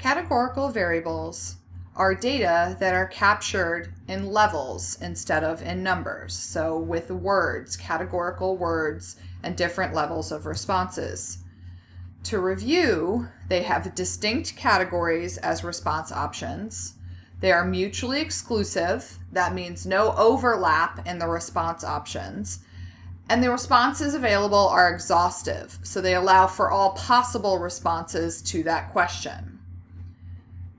Categorical variables are data that are captured in levels instead of in numbers. So with words, categorical words, and different levels of responses. To review, they have distinct categories as response options. They are mutually exclusive. That means no overlap in the response options. And the responses available are exhaustive, so they allow for all possible responses to that question.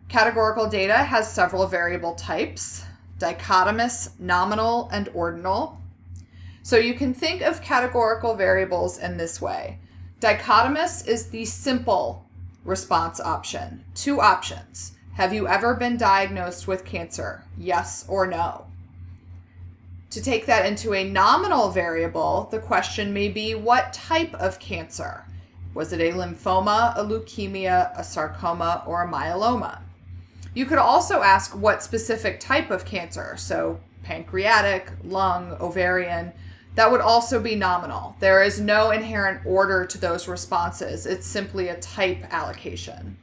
Categorical data has several variable types: dichotomous, nominal, and ordinal. So you can think of categorical variables in this way. Dichotomous is the simple response option. Two options. Have you ever been diagnosed with cancer? Yes or no. To take that into a nominal variable, the question may be, what type of cancer? Was it a lymphoma, a leukemia, a sarcoma, or a myeloma? You could also ask what specific type of cancer, so pancreatic, lung, ovarian. That would also be nominal. There is no inherent order to those responses. It's simply a type allocation.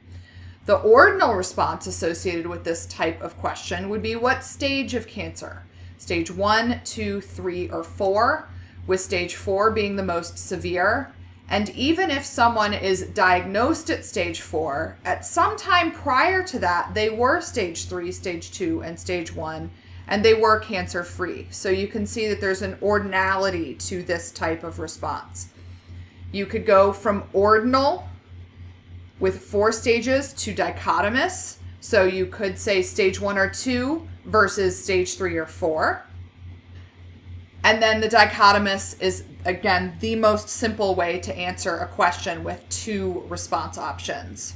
The ordinal response associated with this type of question would be what stage of cancer? Stage 1, 2, 3, or 4, with stage 4 being the most severe. And even if someone is diagnosed at stage 4, at some time prior to that, they were stage 3, stage 2, and stage 1, and they were cancer-free. So you can see that there's an ordinality to this type of response. You could go from ordinal with 4 stages to dichotomous. So you could say stage 1 or 2 versus stage 3 or 4. And then the dichotomous is, again, the most simple way to answer a question with 2 response options.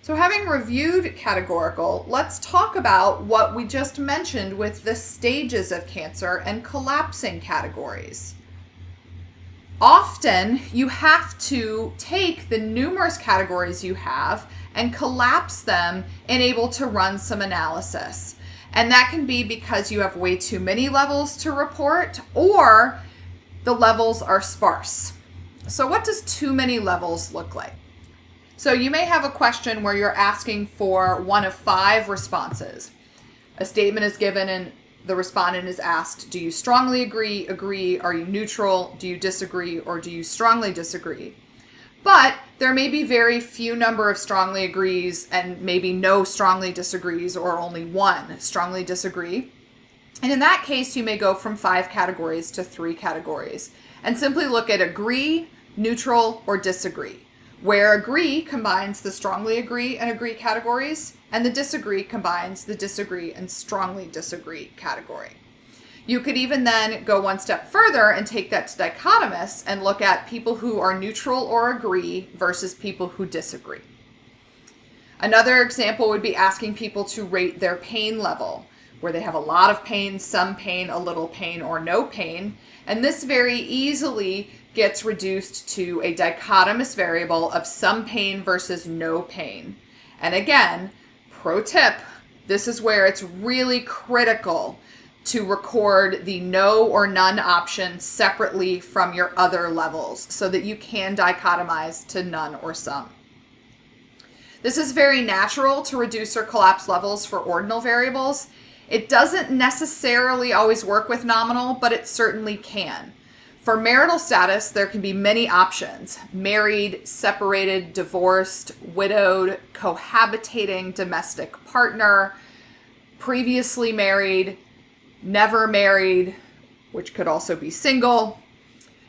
So having reviewed categorical, let's talk about what we just mentioned with the stages of cancer and collapsing categories. Often you have to take the numerous categories you have and collapse them and able to run some analysis. And that can be because you have way too many levels to report, or the levels are sparse. So what does too many levels look like? So you may have a question where you're asking for one of 5 responses. A statement is given and the respondent is asked, do you strongly agree, are you neutral, do you disagree, or do you strongly disagree? But there may be very few number of strongly agrees and maybe no strongly disagrees, or only 1 strongly disagree. And in that case, you may go from 5 categories to 3 categories and simply look at agree, neutral, or disagree, where agree combines the strongly agree and agree categories, and the disagree combines the disagree and strongly disagree category. You could even then go one step further and take that to dichotomous and look at people who are neutral or agree versus people who disagree. Another example would be asking people to rate their pain level, where they have a lot of pain, some pain, a little pain, or no pain. And this very easily gets reduced to a dichotomous variable of some pain versus no pain. And again, pro tip, this is where it's really critical to record the no or none option separately from your other levels so that you can dichotomize to none or some. This is very natural to reduce or collapse levels for ordinal variables. It doesn't necessarily always work with nominal, but it certainly can. For marital status, there can be many options: married, separated, divorced, widowed, cohabitating, domestic partner, previously married, never married, which could also be single.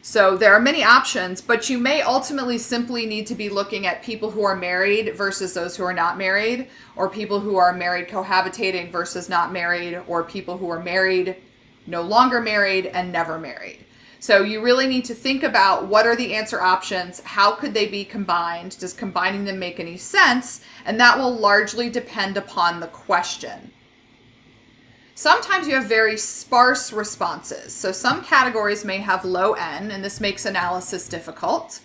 So there are many options, but you may ultimately simply need to be looking at people who are married versus those who are not married, or people who are married cohabitating versus not married, or people who are married, no longer married, and never married. So you really need to think about what are the answer options, how could they be combined, does combining them make any sense, and that will largely depend upon the question. Sometimes you have very sparse responses. So some categories may have low N, and this makes analysis difficult.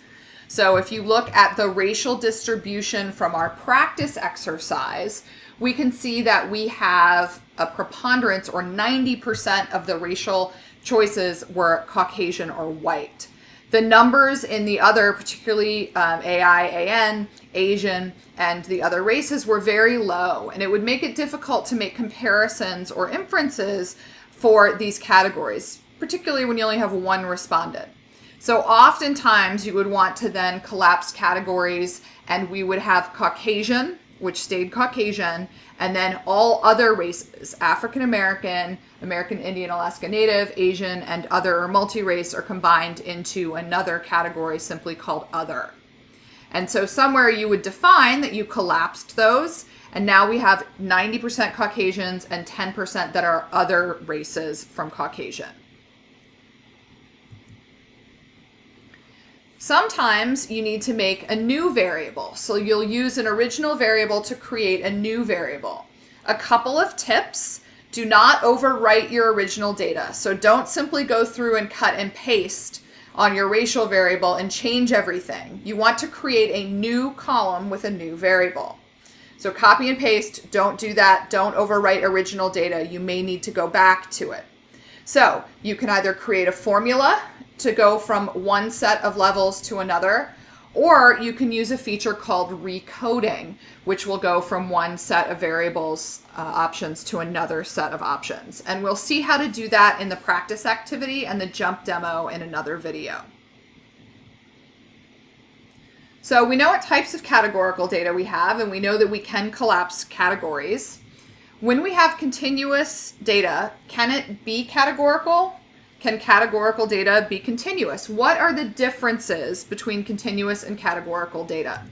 So if you look at the racial distribution from our practice exercise, we can see that we have a preponderance, or 90% of the racial choices were Caucasian or white. The numbers in the other, particularly AI, AN, Asian, and the other races were very low, and it would make it difficult to make comparisons or inferences for these categories, particularly when you only have one respondent. So oftentimes you would want to then collapse categories, and we would have Caucasian, which stayed Caucasian, and then all other races, African American, American Indian, Alaska Native, Asian, and other or multi-race are combined into another category simply called other. And so somewhere you would define that you collapsed those, and now we have 90% Caucasians and 10% that are other races from Caucasian. Sometimes you need to make a new variable. So you'll use an original variable to create a new variable. A couple of tips: do not overwrite your original data. So don't simply go through and cut and paste on your racial variable and change everything. You want to create a new column with a new variable. So copy and paste, don't do that. Don't overwrite original data. You may need to go back to it. So you can either create a formula to go from one set of levels to another, or you can use a feature called recoding, which will go from one set of variables options to another set of options. And we'll see how to do that in the practice activity and the jump demo in another video. So we know what types of categorical data we have, and we know that we can collapse categories. When we have continuous data, can it be categorical? Can categorical data be continuous? What are the differences between continuous and categorical data?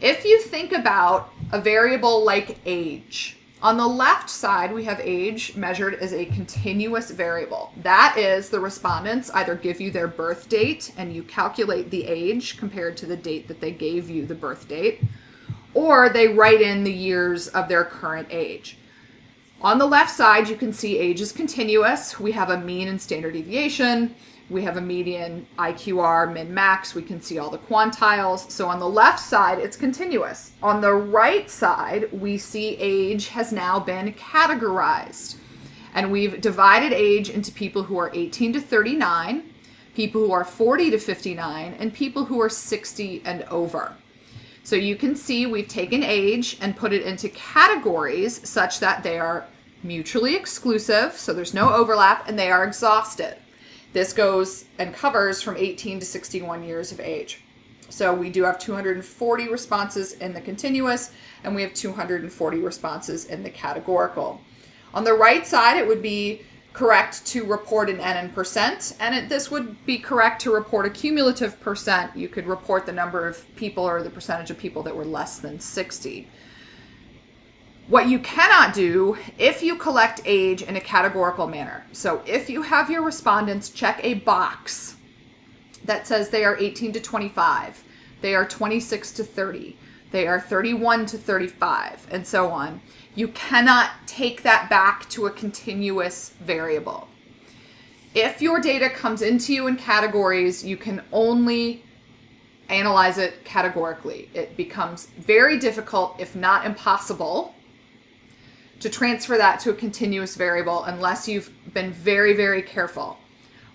If you think about a variable like age, on the left side we have age measured as a continuous variable. That is, the respondents either give you their birth date and you calculate the age compared to the date that they gave you the birth date, or they write in the years of their current age. On the left side, you can see age is continuous. We have a mean and standard deviation. We have a median, IQR, min, max. We can see all the quantiles. So on the left side, it's continuous. On the right side, we see age has now been categorized. And we've divided age into people who are 18 to 39, people who are 40 to 59, and people who are 60 and over. So you can see we've taken age and put it into categories such that they are mutually exclusive, so there's no overlap, and they are exhausted. This goes and covers from 18 to 61 years of age. So we do have 240 responses in the continuous, and we have 240 responses in the categorical. On the right side, it would be correct to report an N in percent, and this would be correct to report a cumulative percent. You could report the number of people or the percentage of people that were less than 60. What you cannot do if you collect age in a categorical manner. So if you have your respondents check a box that says they are 18 to 25, they are 26 to 30, they are 31 to 35, and so on, you cannot take that back to a continuous variable. If your data comes into you in categories, you can only analyze it categorically. It becomes very difficult, if not impossible, to transfer that to a continuous variable unless you've been very, very careful.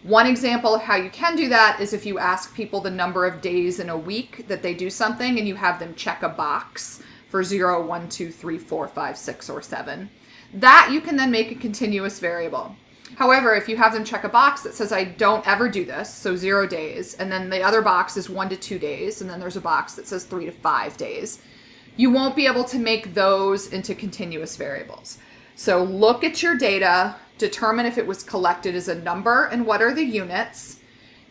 One example of how you can do that is if you ask people the number of days in a week that they do something and you have them check a box for 0, 1, 2, 3, 4, 5, 6, or 7. That you can then make a continuous variable. However, if you have them check a box that says I don't ever do this, so 0 days, and then the other box is 1 to 2 days, and then there's a box that says 3 to 5 days, you won't be able to make those into continuous variables. So look at your data, determine if it was collected as a number and what are the units,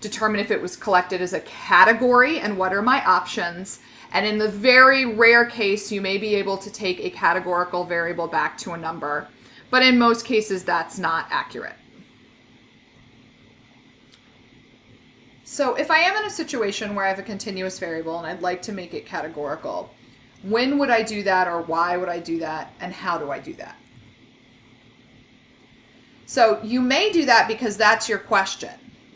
determine if it was collected as a category and what are my options, and in the very rare case, you may be able to take a categorical variable back to a number, but in most cases, that's not accurate. So if I am in a situation where I have a continuous variable and I'd like to make it categorical, when would I do that, or why would I do that, and how do I do that? So you may do that because that's your question.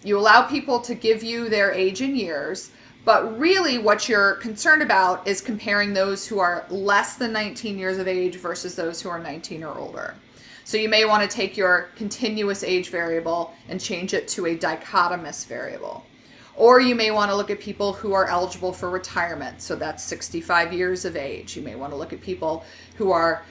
You allow people to give you their age in years, but really what you're concerned about is comparing those who are less than 19 years of age versus those who are 19 or older. So you may want to take your continuous age variable and change it to a dichotomous variable. Or you may want to look at people who are eligible for retirement. So that's 65 years of age. You may want to look at people who are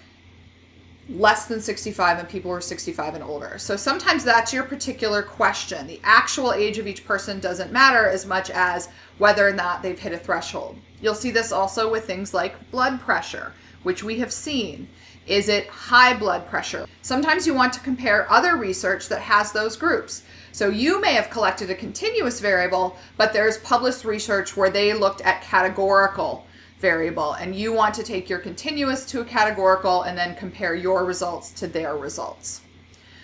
less than 65 and people who are 65 and older. So sometimes that's your particular question. The actual age of each person doesn't matter as much as whether or not they've hit a threshold. You'll see this also with things like blood pressure, which we have seen. Is it high blood pressure? Sometimes you want to compare other research that has those groups. So you may have collected a continuous variable, but there's published research where they looked at categorical variable, and you want to take your continuous to a categorical and then compare your results to their results.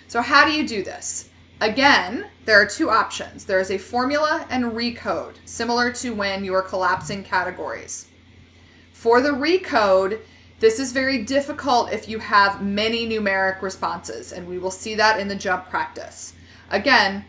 So how do you do this? Again, there are two options. There is a formula and recode, similar to when you are collapsing categories. For the recode, this is very difficult if you have many numeric responses, and we will see that in the jump practice. Again,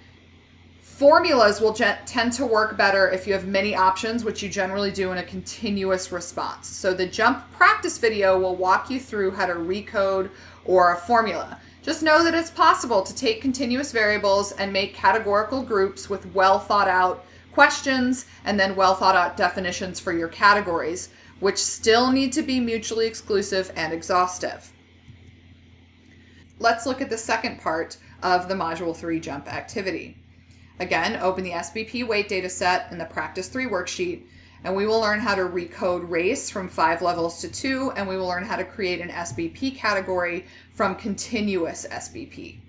formulas will tend to work better if you have many options, which you generally do in a continuous response. So the jump practice video will walk you through how to recode or a formula. Just know that it's possible to take continuous variables and make categorical groups with well thought out questions and then well thought out definitions for your categories, which still need to be mutually exclusive and exhaustive. Let's look at the second part of the Module 3 jump activity. Again, open the SBP weight data set in the Practice 3 worksheet, and we will learn how to recode race from 5 levels to 2, and we will learn how to create an SBP category from continuous SBP.